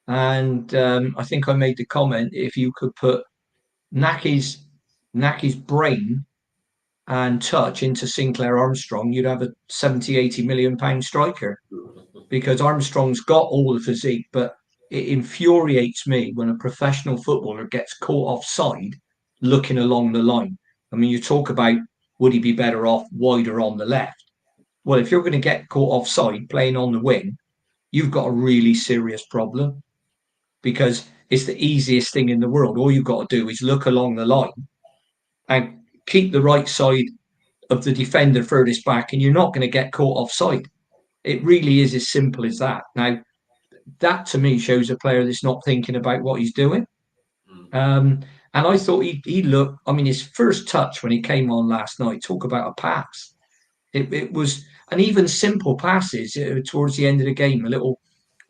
And I think I made the comment, if you could put Nahki's brain and touch into Sinclair Armstrong, you'd have a 70, 80 million pound striker, because Armstrong's got all the physique, but it infuriates me when a professional footballer gets caught offside looking along the line. I mean, you talk about, would he be better off wider on the left? Well, if you're going to get caught offside playing on the wing, you've got a really serious problem, because it's the easiest thing in the world. All you've got to do is look along the line and keep the right side of the defender furthest back, and you're not going to get caught offside. It really is as simple as that. Now, that to me shows a player that's not thinking about what he's doing. And I thought he looked, I mean, his first touch when he came on last night, talk about a pass. It was, and even simple passes towards the end of the game, a little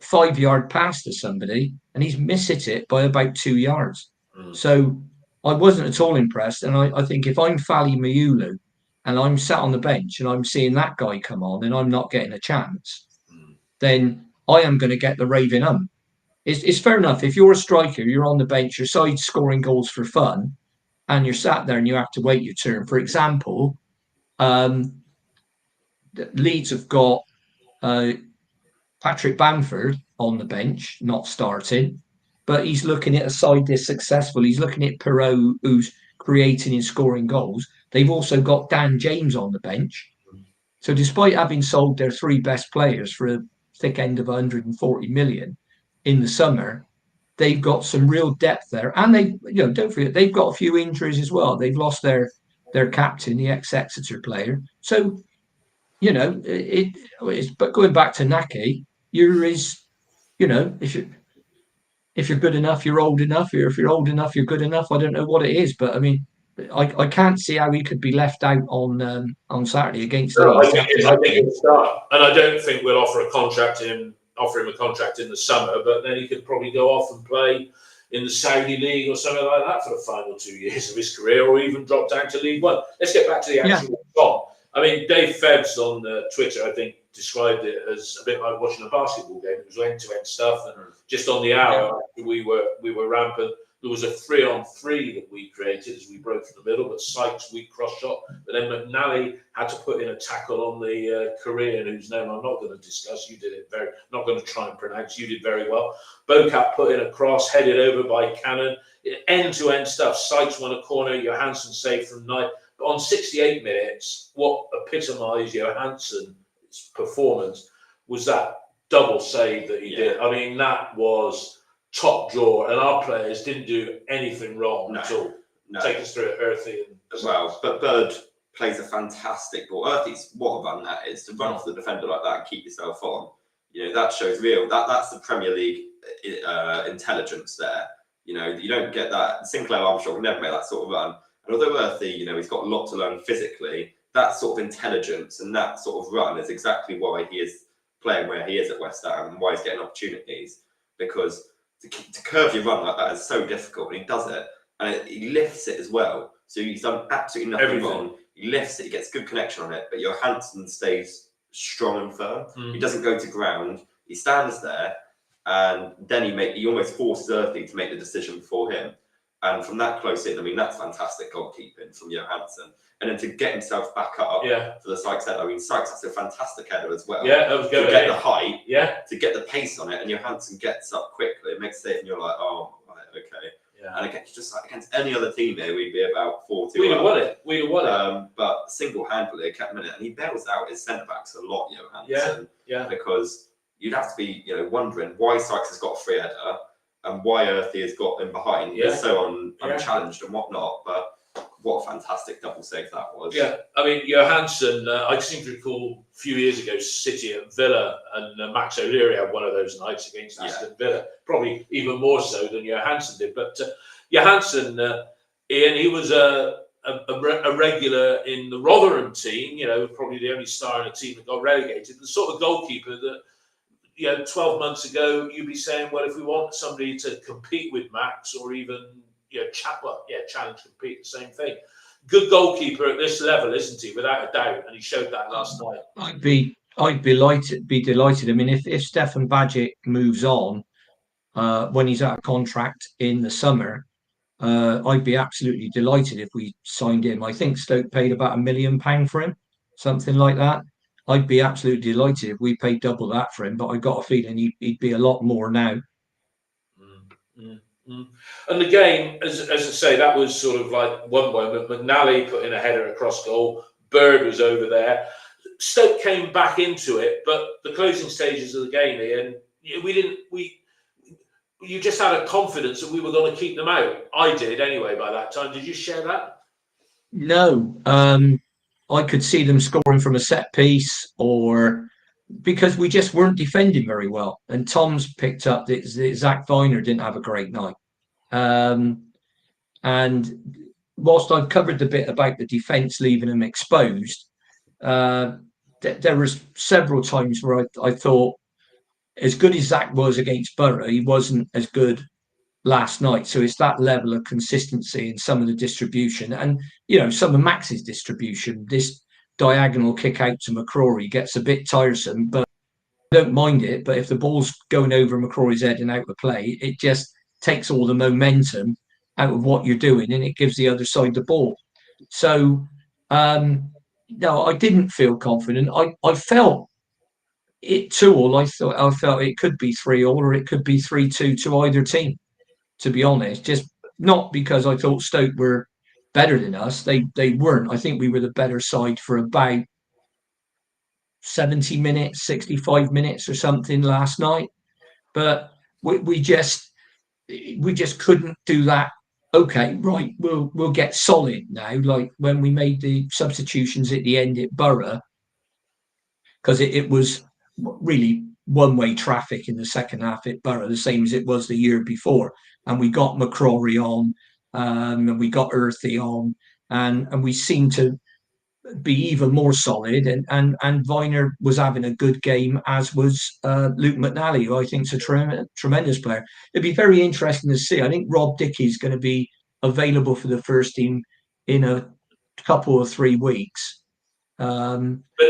5-yard pass to somebody, and he's missed it by about 2 yards. So I wasn't at all impressed. And I think if I'm Fally Mayulu and I'm sat on the bench and I'm seeing that guy come on and I'm not getting a chance, then I am going to get the raving It's fair enough. If you're a striker, you're on the bench, your side's scoring goals for fun, and you're sat there and you have to wait your turn. For example, Leeds have got Patrick Bamford on the bench, not starting, but he's looking at a side that's successful. He's looking at Perot, who's creating and scoring goals. They've also got Dan James on the bench. So despite having sold their 3 best players for a thick end of 140 million in the summer, they've got some real depth there. And they, don't forget, they've got a few injuries as well. They've lost their captain, the ex-Exeter player. So, but going back to Nahki, if you're good enough, you're old enough. Or if you're old enough, you're good enough. I don't know what it is, but I mean, I can't see how he could be left out on Saturday against Leeds. I think he'll start, and I don't think we'll offer him a contract in the summer. But then he could probably go off and play in the Saudi League or something like that for the final 2 years of his career, or even drop down to League One. Let's get back to the actual song. I mean, Dave Febbs on Twitter, I think, described it as a bit like watching a basketball game. It was end-to-end stuff, and just on the hour after we were rampant, there was a 3-on-3 that we created as we broke from the middle, but Sykes weak cross shot. But then McNally had to put in a tackle on the Korean, whose name I'm not going to discuss. You did it not going to try and pronounce. You did very well. Bocat put in a cross, headed over by Cannon. End-to-end stuff. Sykes won a corner. Johansson saved from Knight. But on 68 minutes, what epitomised Johansson's performance was that double save that he did. I mean, that was top drawer, and our players didn't do anything wrong at all. Take us through it, Earthy. As well, but Bird plays a fantastic ball. Earthy's what a run that is, to run off the defender like that and keep yourself on. That shows real. That's the Premier League intelligence there. You don't get that. Sinclair Armstrong never made that sort of run. And although Earthy, he's got a lot to learn physically, that sort of intelligence and that sort of run is exactly why he is playing where he is at West Ham and why he's getting opportunities. Because to curve your run like that is so difficult, and he does it, and he lifts it as well. So he's done absolutely nothing wrong. He lifts it, he gets good connection on it, but Johansson stays strong and firm. He doesn't go to ground. He stands there, and then he almost forces Earthy to make the decision for him. And from that close in, I mean, that's fantastic goalkeeping from Johansson. And then to get himself back up for the Sykes header. I mean, Sykes has a fantastic header as well. Yeah, that was good. To get the height, to get the pace on it, and Johansson gets up quickly. It makes it, and you're like, oh, right, okay. Yeah. And again, just like against any other team here, we'd be about 4-2. We'd have won it. But single-handedly, it kept minute, and he bails out his centre-backs a lot, Johansson. Yeah. Because you'd have to be, wondering why Sykes has got a free header and why Earthy has got him behind. He's so unchallenged and whatnot, but what a fantastic double save that was. Yeah, I mean, Johansson, I seem to recall a few years ago, City at Villa, and Max O'Leary had one of those nights against Aston Villa, probably even more so than Johansson did. But Johansson, Ian, he was a regular in the Rotherham team, probably the only star in a team that got relegated. The sort of goalkeeper that, 12 months ago, you'd be saying, well, if we want somebody to compete with Max or even challenge, compete, the same thing. Good goalkeeper at this level, isn't he? Without a doubt, and he showed that last night. I'd be delighted. I mean, if Stefan Bajic moves on when he's out of contract in the summer, I'd be absolutely delighted if we signed him. I think Stoke paid about £1 million for him, something like that. I'd be absolutely delighted if we paid double that for him, but I got a feeling he'd be a lot more now. And the game, as I say, that was sort of like one moment. McNally put in a header across goal. Bird was over there. Stoke came back into it, but the closing stages of the game, Ian, you just had a confidence that we were going to keep them out. I did anyway by that time. Did you share that? No, I could see them scoring from a set piece, or because we just weren't defending very well. And Tom's picked up that Zach Viner didn't have a great night. And whilst I've covered the bit about the defence leaving them exposed, there was several times where I thought, as good as Zach was against Borough, he wasn't as good last night. So it's that level of consistency in some of the distribution, and some of Max's distribution. This diagonal kick out to McCrory gets a bit tiresome, but I don't mind it. But if the ball's going over McCrory's head and out of play, it just takes all the momentum out of what you're doing, and it gives the other side the ball. So no, I didn't feel confident. I felt it 2-2. I felt it could be 3-3 or it could be 3-2 to either team, to be honest. Just not because I thought Stoke were better than us. They weren't. I think we were the better side for about 70 minutes, 65 minutes or something last night. But we just couldn't do that. Okay, right, we'll get solid now. Like when we made the substitutions at the end at Borough, because it was really one-way traffic in the second half at Borough, the same as it was the year before. And we got McCrory on, and we got Earthy on, and we seemed to be even more solid. And Viner was having a good game, as was Luke McNally, who I think is a tremendous player. It'd be very interesting to see. I think Rob Dickey's going to be available for the first team in a couple or 3 weeks. But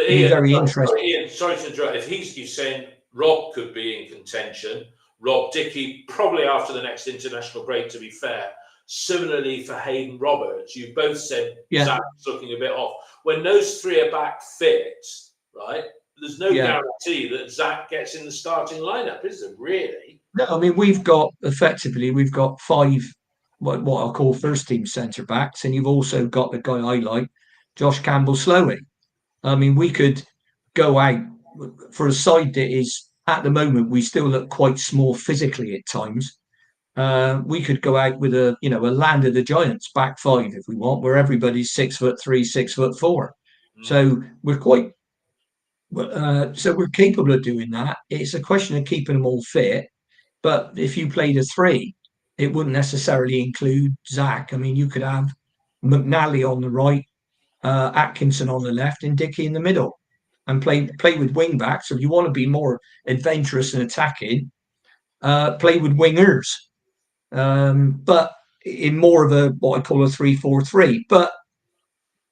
Ian, very interesting. Ian, sorry to interrupt. If you're saying Rob could be in contention, Rob Dickey probably after the next international break, to be fair. Similarly for Hayden Roberts, you both said Zach's looking a bit off. When those three are back fit, right, there's no guarantee that Zach gets in the starting lineup, is there, really? No, I mean, we've got 5, what I'll call first team centre backs, and you've also got the guy I like, Josh Campbell-Slowey. I mean, we could go out for a side that is, at the moment, we still look quite small physically at times. We could go out with a land of the giants back 5 if we want, where everybody's 6'3", 6'4". So we're we're capable of doing that. It's a question of keeping them all fit. But if you played a 3, it wouldn't necessarily include Zach. I mean, you could have McNally on the right, Atkinson on the left, and Dickey in the middle, and play with wing backs. So if you want to be more adventurous and attacking, play with wingers. But in more of a what I call a 3-4-3. But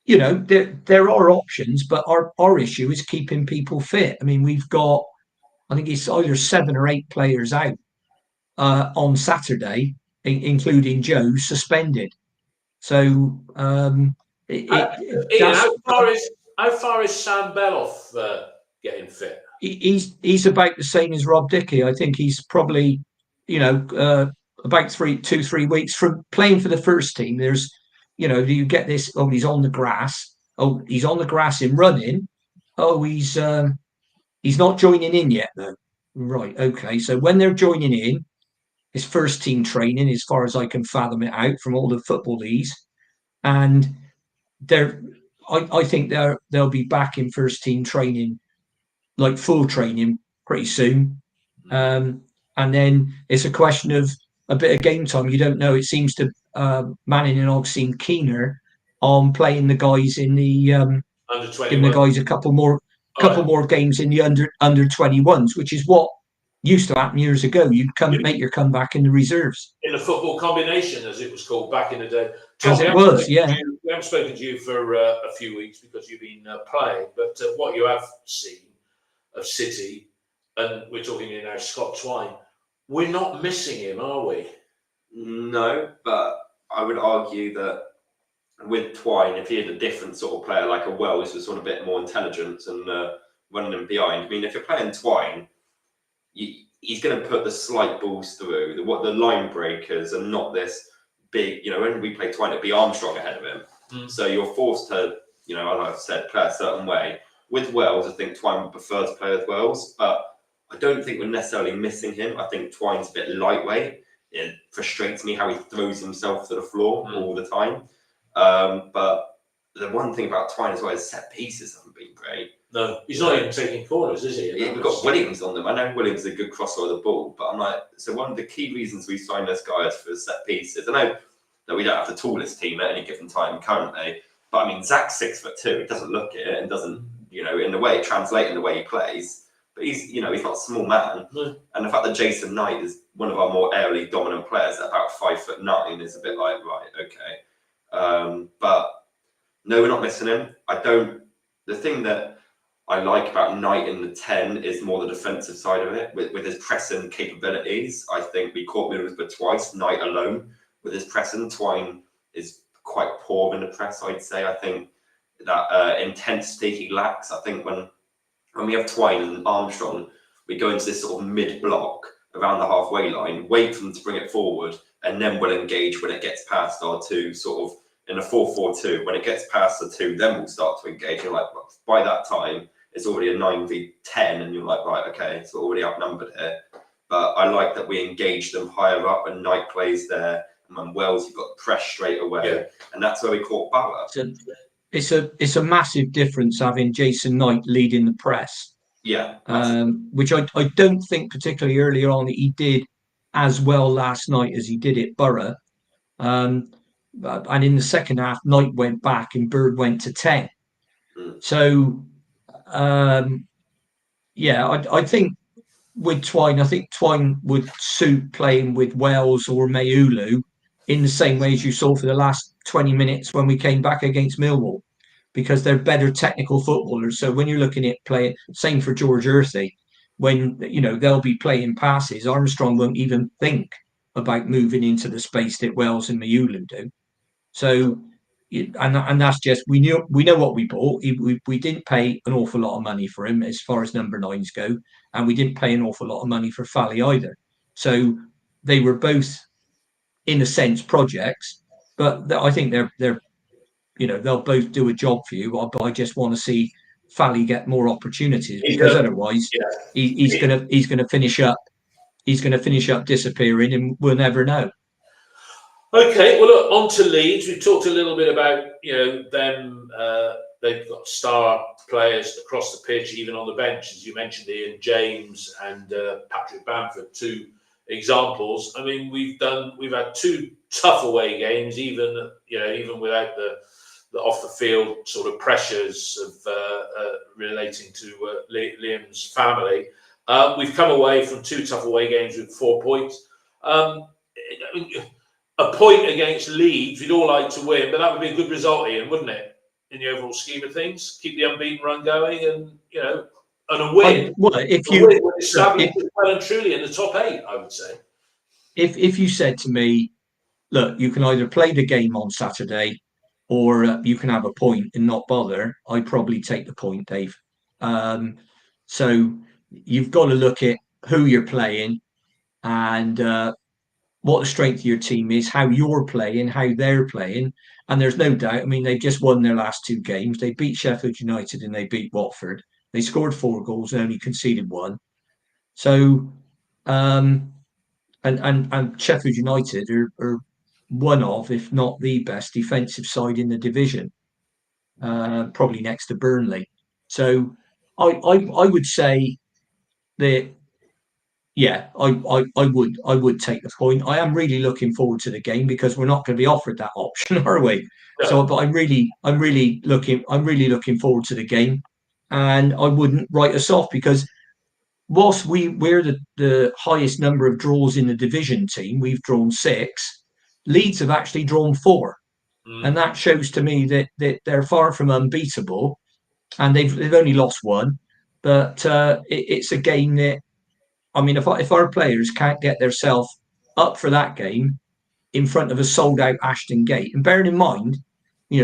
there are options, but our issue is keeping people fit. I mean, we've got, I think it's either 7 or 8 players out on Saturday, including Joe, suspended. So Ian, how far is Sam Belloff getting fit? He's about the same as Rob Dickey. I think he's probably about 2-3 weeks from playing for the first team. There's you get this, he's on the grass, he's on the grass in running, he's not joining in yet though. Right, okay, so when they're joining in, it's first team training as far as I can fathom it out from all the football leagues, and I think they'll be back in first team training, like full training, pretty soon. And then it's a question of a bit of game time. You don't know. It seems to Manning and Og seem keener on playing the guys in the under 21. Giving the guys a couple more games in the under 21s, which is what used to happen years ago. You'd make your comeback in the reserves. In a football combination, as it was called back in the day. Tom, as it was, yeah. We haven't spoken to you for a few weeks because you've been playing, but what you have seen of City, and we're talking here now, Scott Twine, we're not missing him, are we? No, but I would argue that with Twine, if he had a different sort of player like a Wells who's sort of a bit more intelligent and running him behind. I mean, if you're playing Twine, he's going to put the slight balls through, the line breakers, and not this big, when we play Twine, it'd be Armstrong ahead of him. So you're forced to, as I've said, play a certain way. With Wells, I think Twine would prefer to play with Wells, but I don't think we're necessarily missing him. I think Twine's a bit lightweight. It frustrates me how he throws himself to the floor all the time. But the one thing about Twine as well is set pieces haven't been great. No, he's not even taking corners, is he? Yeah, we've got Williams on them. I know Williams is a good crosser of the ball, but I'm like, so one of the key reasons we signed this guy is for set pieces. I know that we don't have the tallest team at any given time currently, but I mean, Zach's 6'2". He doesn't look it and doesn't, in the way it translates in the way he plays. But he's not a small man. And the fact that Jason Knight is one of our more aerially dominant players at about 5'9" is a bit like, right, okay. But no, we're not missing him. The thing that I like about Knight in the 10 is more the defensive side of it. With his pressing capabilities, I think we caught Middlesbrough twice, Knight alone. With his pressing, Twine is quite poor in the press, I'd say. I think that intensity he lacks. I think when we have Twine and Armstrong, we go into this sort of mid-block around the halfway line, wait for them to bring it forward, and then we'll engage when it gets past our two, sort of in a 4-4-2. When it gets past the two, then we'll start to engage. You're like, well, by that time, it's already a 9v10, and you're like, right, okay, it's already outnumbered here. But I like that we engage them higher up, and Knight plays there. And when Wells, you've got press straight away, and that's where we caught Bauer. It's a massive difference having Jason Knight leading the press. Yeah. Which I don't think particularly earlier on he did as well last night as he did at Borough. And in the second half, Knight went back and Bird went to 10. So, I think with Twine, Twine would suit playing with Wells or Mayulu in the same way as you saw for the last 20 minutes when we came back against Millwall, because they're better technical footballers. So when you're looking at playing, same for George Earthy, when they'll be playing passes, Armstrong won't even think about moving into the space that Wells and Mayulu do. So, and that's just we know what we bought. We didn't pay an awful lot of money for him as far as number 9s go, and we didn't pay an awful lot of money for Fally either. So they were both, in a sense, projects, but I think they'll both do a job for you. But I just want to see Fally get more opportunities, because otherwise he's going to finish up. He's going to finish up disappearing, and we'll never know. Okay, well, look, on to Leeds. We've talked a little bit about, them. They've got star players across the pitch, even on the bench, as you mentioned, Ian James and Patrick Bamford, two examples. I mean, we've had two tough away games, even without the off the field sort of pressures of relating to Liam's family. We've come away from two tough away games with 4 points. A point against Leeds, we'd all like to win, but that would be a good result, Ian, wouldn't it? In the overall scheme of things, keep the unbeaten run going, and a win. Well, if you established well and truly in the top 8, I would say. If you said to me, look, you can either play the game on Saturday, or you can have a point and not bother, I'd probably take the point, Dave. So you've got to look at who you're playing and what the strength of your team is, how you're playing, how they're playing. And there's no doubt, I mean, they've just won their last 2 games. They beat Sheffield United and they beat Watford. They scored 4 goals and only conceded 1. So, and Sheffield United are one of, if not the best defensive side in the division, probably next to Burnley. So I would say that, yeah, I would take the point. I am really looking forward to the game, because we're not going to be offered that option, are we? No. So, but I'm really looking forward to the game, and I wouldn't write us off, because whilst we're the highest number of draws in the division team, we've drawn 6. Leeds have actually drawn 4, and that shows to me that they're far from unbeatable, and they've only lost 1. But it's a game that, I mean, if our players can't get themselves up for that game, in front of a sold-out Ashton Gate. And bearing in mind,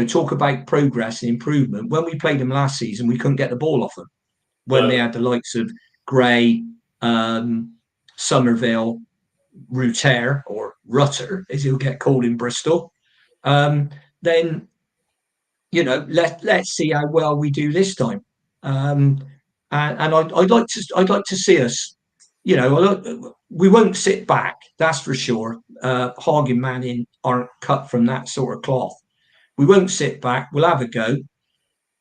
talk about progress and improvement. When we played them last season, we couldn't get the ball off them. When they had the likes of Gray, Somerville, Rutter, or Rutter, as he'll get called in Bristol, then let's see how well we do this time. And I'd like to see us. We won't sit back. That's for sure. Hog and Manning aren't cut from that sort of cloth. We won't sit back. We'll have a go.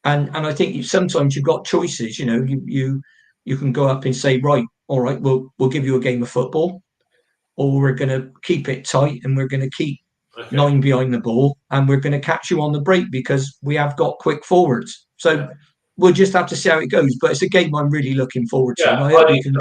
And I think sometimes you've got choices. You can go up and say, right, all right, we'll give you a game of football, or we're going to keep it tight and we're going to keep 9 behind the ball, and we're going to catch you on the break because we have got quick forwards. So we'll just have to see how it goes. But it's a game I'm really looking forward to. And I hope we can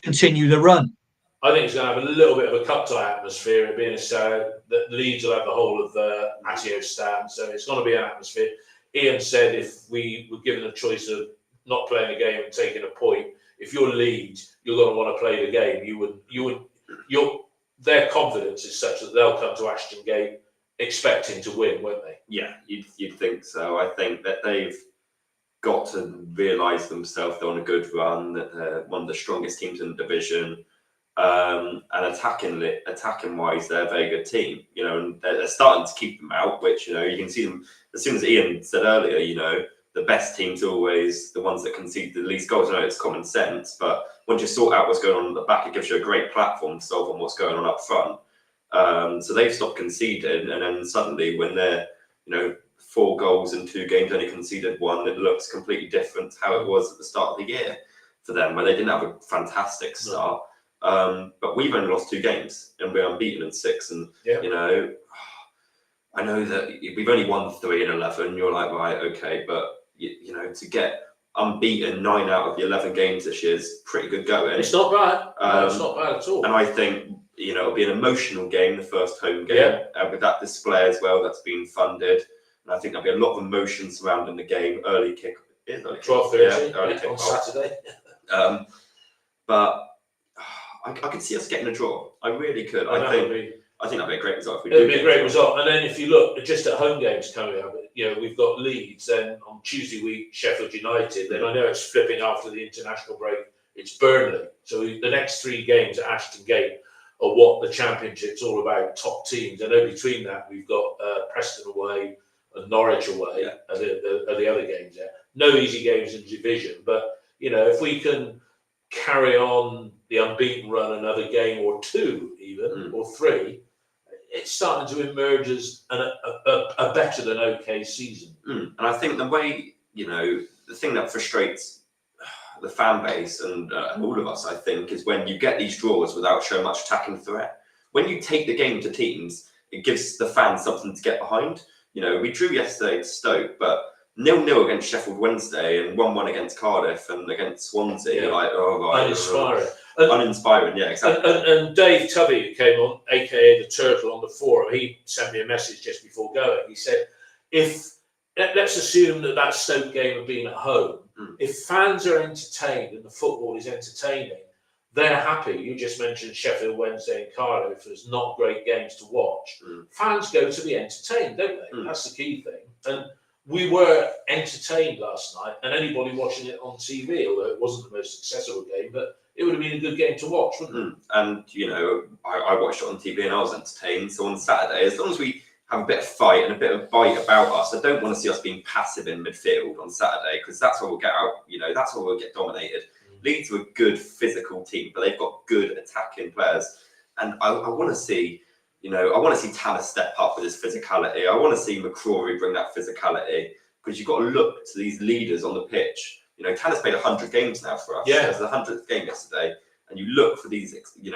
continue the run. I think it's going to have a little bit of a cup tie atmosphere, it being that Leeds will have the whole of the Atio stand. So it's going to be an atmosphere. Ian said if we were given a choice of not playing a game and taking a point, if you're Leeds, you're going to want to play the game. Their confidence is such that they'll come to Ashton Gate expecting to win, won't they? Yeah, you'd think so. I think that they've got to realise themselves they're on a good run, that they're one of the strongest teams in the division. And attacking wise, they're a very good team, and they're starting to keep them out, which, you can see them as soon as Ian said earlier, the best teams are always the ones that concede the least goals. I know it's common sense, but once you sort out what's going on at the back, it gives you a great platform to solve on what's going on up front. So they've stopped conceding, and then suddenly when they're, 4 goals in 2 games, only conceded 1, it looks completely different to how it was at the start of the year for them, where they didn't have a fantastic start. But we've only lost 2 games, and we're unbeaten in 6. And I know that we've only won 3 in 11. You're like, right, okay, but to get unbeaten 9 out of the 11 games this year is pretty good going. It's not bad. It's not bad at all. And I think it'll be an emotional game, the first home game, with that display as well that's been funded. And I think there'll be a lot of emotion surrounding the game. Early kick, 12:30 early kick on Saturday. But I could see us getting a draw. I really could. I think that'd be a great result. It'd be a great result. And then if you look just at home games coming up, we've got Leeds. Then on Tuesday week, Sheffield United. Then I know it's flipping after the international break. It's Burnley. So the next 3 games at Ashton Gate are what the Championship's all about. Top teams. I know between that we've got Preston away and Norwich away are the other games there. No easy games in the division, but if we can carry on the unbeaten run another game or 2 even or 3, it's starting to emerge as a better than okay season. And I think the way, the thing that frustrates the fan base and all of us, I think, is when you get these draws without showing much attacking threat. When you take the game to teams, it gives the fans something to get behind. We drew yesterday to Stoke, but 0-0 against Sheffield Wednesday and 1-1 against Cardiff and against Swansea. Uninspiring. Uninspiring, yeah, exactly. And Dave Tubby, who came on, aka the Turtle, on the forum, he sent me a message just before going. He said, let's assume that Stoke game had been at home, if fans are entertained and the football is entertaining, they're happy. You just mentioned Sheffield Wednesday and Cardiff as not great games to watch. Fans go to be entertained, don't they? That's the key thing. And we were entertained last night, and anybody watching it on TV, although it wasn't the most accessible game, but it would have been a good game to watch, wouldn't it? And, I watched it on TV and I was entertained. So on Saturday, as long as we have a bit of fight and a bit of bite about us, I don't want to see us being passive in midfield on Saturday, because that's where we'll get out, that's where we'll get dominated. Leeds are a good physical team, but they've got good attacking players. And I want to see, I want to see Tanner step up with his physicality. I want to see McCrory bring that physicality, because you've got to look to these leaders on the pitch. Tanner's played 100 games now for us. Yeah. It was the 100th game yesterday. And you look for these,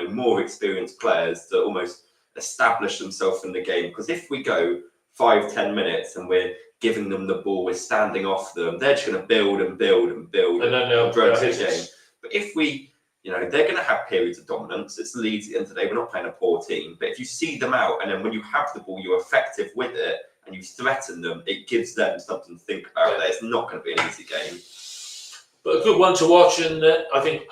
more experienced players to almost establish themselves in the game. Because if we go 5-10 minutes and we're giving them the ball, we're standing off them, they're just going to build and build and build and then they'll grow the game. But if we, they're going to have periods of dominance. It's Leeds at the end of the day. We're not playing a poor team. But if you see them out, and then when you have the ball, you're effective with it, and you threaten them, it gives them something to think about. It's not going to be an easy game. But a good one to watch, and I think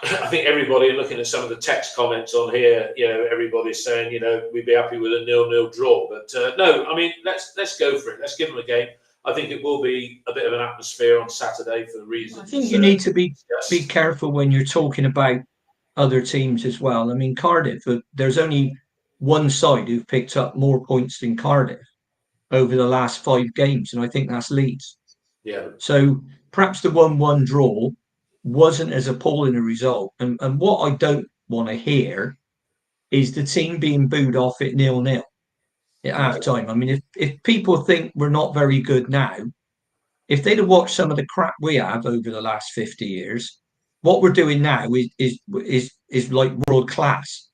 everybody, looking at some of the text comments on here, everybody's saying, we'd be happy with a 0-0 draw. But no, I mean, let's go for it. Let's give them a game. I think it will be a bit of an atmosphere on Saturday for the reasons. I think you need to be careful when you're talking about other teams as well. I mean, Cardiff, there's only one side who've picked up more points than Cardiff over the last 5 games, and I think that's Leeds. Yeah. So perhaps the 1-1 draw wasn't as appalling a result. And what I don't want to hear is the team being booed off at 0-0 at half time. I mean, if people think we're not very good now, if they'd have watched some of the crap we have over the last 50 years, what we're doing now is like world class.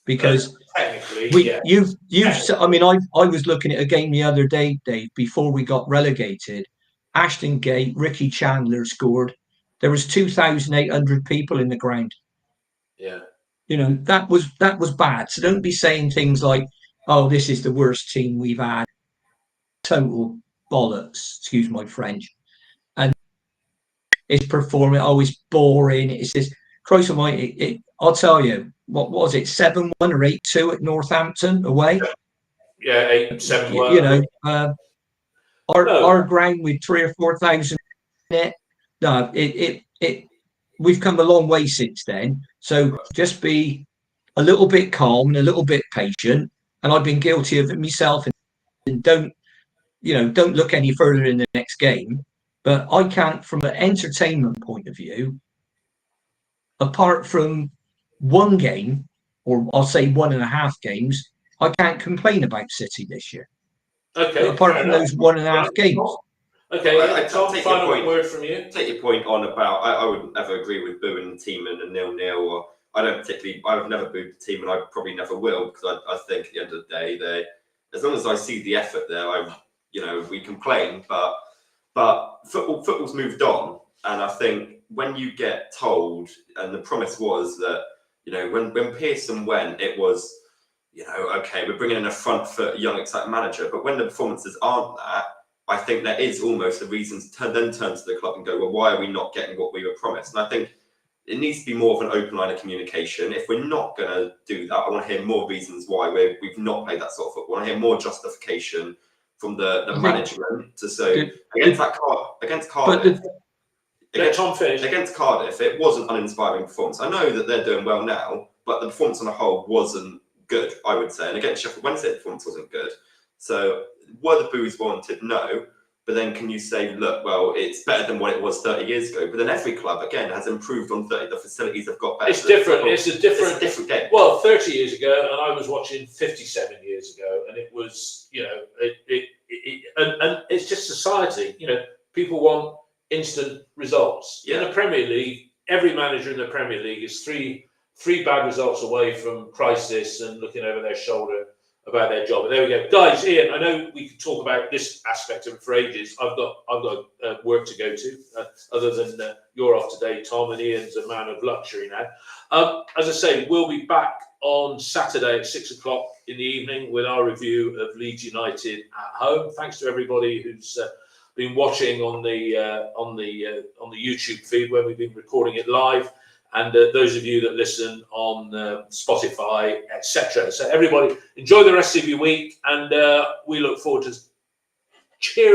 Because technically, I mean, I was looking at a game the other day, Dave, before we got relegated. Ashton Gate, Ricky Chandler scored. There was 2,800 people in the ground. Yeah. That was bad. So don't be saying things like, "Oh, this is the worst team we've had." Total bollocks, excuse my French. And it's performing. Oh, it's boring. It's this. Christ Almighty! I'll tell you, what was it? 7-1 or 8-2 at Northampton away. Yeah, 8-7. Our ground with 3,000 or 4,000 in it. No, we've come a long way since then. So just be a little bit calm and a little bit patient. And I've been guilty of it myself. And don't look any further in the next game. But I can't, from an entertainment point of view, apart from one game, or I'll say 1.5 games, I can't complain about City this year. Okay. Apart from those 1.5 games. Okay, Tom, final word from you. Take your point on about I wouldn't ever agree with booing the team in a 0-0, or I've never booed the team, and I probably never will, because I think at the end of the day, as long as I see the effort there, we complain, but football's moved on, and I think when you get told, and the promise was that when Pearson went, it was okay, we're bringing in a front foot, young, exciting manager, but when the performances aren't that, I think there is almost a reason to then turn to the club and go, well, why are we not getting what we were promised? And I think it needs to be more of an open line of communication. If we're not going to do that, I want to hear more reasons why we've not played that sort of football. I want to hear more justification from the management to say against Cardiff. Let Tom finish. Against Cardiff, it was an uninspiring performance. I know that they're doing well now, but the performance on a whole wasn't good, I would say. And against Sheffield Wednesday, the performance wasn't good. So were the boos warranted? No. But then can you say, look, well, it's better than what it was 30 years ago? But then every club, again, has improved on 30. The facilities have got better. It's different. It's a different game. Well, 30 years ago, and I was watching 57 years ago, and it was, and it's just society. People want instant results. Yeah. In the Premier League, every manager in the Premier League is three bad results away from crisis and looking over their shoulder about their job. And there we go, guys. Ian, I know we could talk about this aspect of it for ages. I've got work to go to. Other than you're off today, Tom, and Ian's a man of luxury now. As I say, we'll be back on Saturday at 6:00 in the evening with our review of Leeds United at home. Thanks to everybody who's been watching on the YouTube feed when we've been recording it live. And those of you that listen on Spotify, etc. So everybody, enjoy the rest of your week, and we look forward to cheering